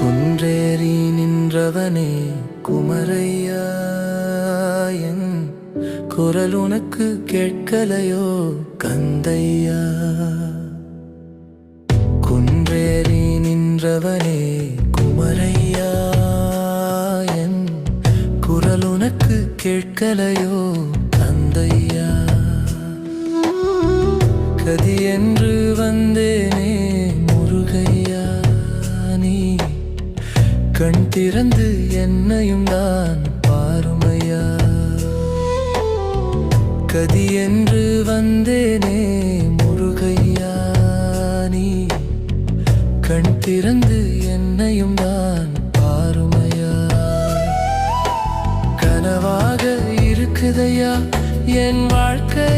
குன்றேறி நின்றவனே குமரையா, என் குரல் உனக்கு கேட்கலையோ கந்தையா. குன்றேறி நின்றவனே குமரையா, என் குரல் உனக்கு கேட்கலையோ கந்தையா. கதி என்று வந்தேனே முருகையா, நீ கண் திறந்து என்னையும் தான் பாருமையா. கதி என்று வந்தேனே முருகையா, நீ கண் திறந்து என்னையும் தான் பாருமையா. கனவாக இருக்குதையா என் வாழ்க்கை,